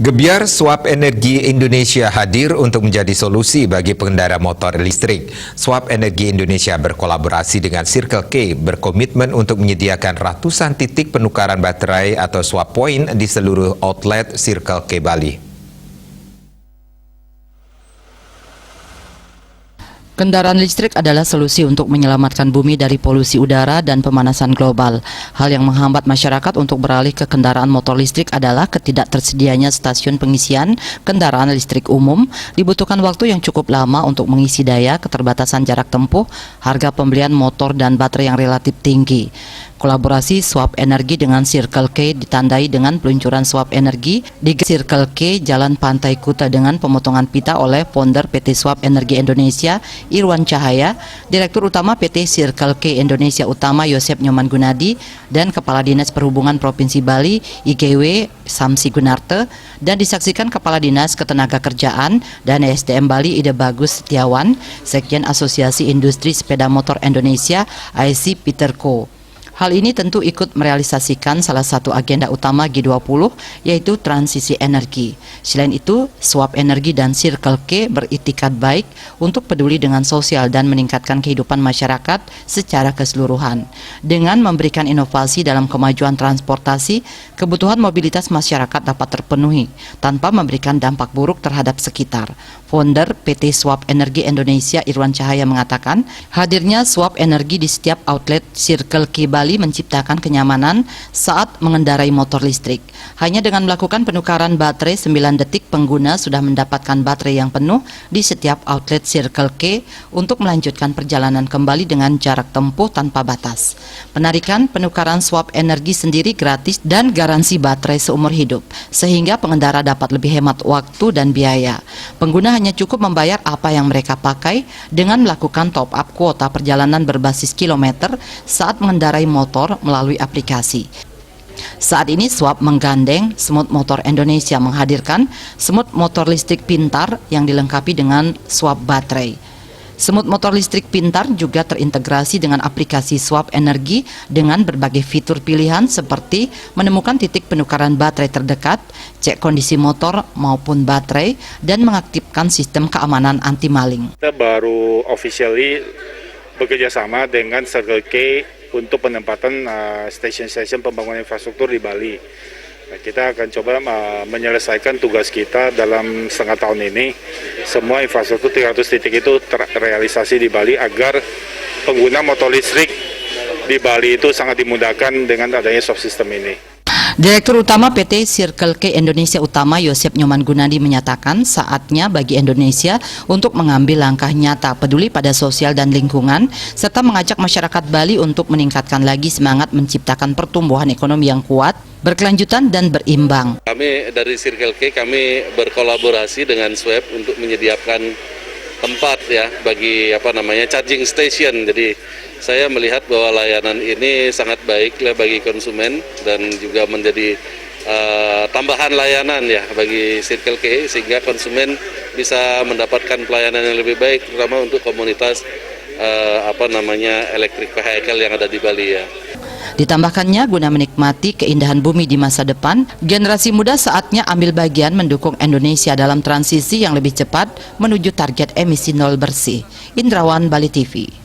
Gebyar Swap Energi Indonesia hadir untuk menjadi solusi bagi pengendara motor listrik. Swap Energi Indonesia berkolaborasi dengan Circle K berkomitmen untuk menyediakan ratusan titik penukaran baterai atau swap point di seluruh outlet Circle K Bali. Kendaraan listrik adalah solusi untuk menyelamatkan bumi dari polusi udara dan pemanasan global. Hal yang menghambat masyarakat untuk beralih ke kendaraan motor listrik adalah ketidaktersedianya stasiun pengisian kendaraan listrik umum, dibutuhkan waktu yang cukup lama untuk mengisi daya, keterbatasan jarak tempuh, harga pembelian motor dan baterai yang relatif tinggi. Kolaborasi Swap Energi dengan Circle K ditandai dengan peluncuran Swap Energi di Circle K Jalan Pantai Kuta dengan pemotongan pita oleh founder PT Swap Energi Indonesia Irwan Cahaya, Direktur Utama PT Circle K Indonesia Utama Yosep Nyoman Gunadi, dan Kepala Dinas Perhubungan Provinsi Bali IGW Samsi Gunarte, dan disaksikan Kepala Dinas Ketenagakerjaan dan SDM Bali Ide Bagus Setiawan, Sekjen Asosiasi Industri Sepeda Motor Indonesia IC Peter Ko. Hal ini tentu ikut merealisasikan salah satu agenda utama G20, yaitu transisi energi. Selain itu, Swap Energi dan Circle K beritikat baik untuk peduli dengan sosial dan meningkatkan kehidupan masyarakat secara keseluruhan. Dengan memberikan inovasi dalam kemajuan transportasi, kebutuhan mobilitas masyarakat dapat terpenuhi tanpa memberikan dampak buruk terhadap sekitar. Founder PT Swap Energi Indonesia Irwan Cahaya mengatakan, hadirnya Swap Energi di setiap outlet Circle K Bali menciptakan kenyamanan saat mengendarai motor listrik. Hanya dengan melakukan penukaran baterai 9 detik, pengguna sudah mendapatkan baterai yang penuh di setiap outlet Circle K untuk melanjutkan perjalanan kembali dengan jarak tempuh tanpa batas. Penarikan penukaran Swap Energi sendiri gratis dan garansi baterai seumur hidup, sehingga pengendara dapat lebih hemat waktu dan biaya. Pengguna hanya cukup membayar apa yang mereka pakai dengan melakukan top up kuota perjalanan berbasis kilometer saat mengendarai motor melalui aplikasi. Saat ini Swap menggandeng Smooth Motor Indonesia menghadirkan Smooth Motor Listrik Pintar yang dilengkapi dengan swap baterai. Smooth Motor Listrik Pintar juga terintegrasi dengan aplikasi Swap Energi dengan berbagai fitur pilihan seperti menemukan titik penukaran baterai terdekat, cek kondisi motor maupun baterai, dan mengaktifkan sistem keamanan anti maling. Kita baru officially bekerja sama dengan Circle K untuk penempatan stasiun-stasiun pembangunan infrastruktur di Bali. Nah, kita akan coba menyelesaikan tugas kita dalam setengah tahun ini. Semua infrastruktur 300 titik itu terrealisasi di Bali agar pengguna motor listrik di Bali itu sangat dimudahkan dengan adanya swap system ini. Direktur Utama PT Circle K Indonesia Utama Yosep Nyoman Gunadi menyatakan saatnya bagi Indonesia untuk mengambil langkah nyata peduli pada sosial dan lingkungan, serta mengajak masyarakat Bali untuk meningkatkan lagi semangat menciptakan pertumbuhan ekonomi yang kuat, berkelanjutan dan berimbang. Kami dari Circle K kami berkolaborasi dengan Swap untuk menyediakan tempat ya bagi charging station. Jadi saya melihat bahwa layanan ini sangat baik ya bagi konsumen dan juga menjadi tambahan layanan ya bagi Circle K sehingga konsumen bisa mendapatkan pelayanan yang lebih baik terutama untuk komunitas electric vehicle yang ada di Bali ya. Ditambahkannya, guna menikmati keindahan bumi di masa depan, generasi muda saatnya ambil bagian mendukung Indonesia dalam transisi yang lebih cepat menuju target emisi nol bersih. Indrawan, Bali TV.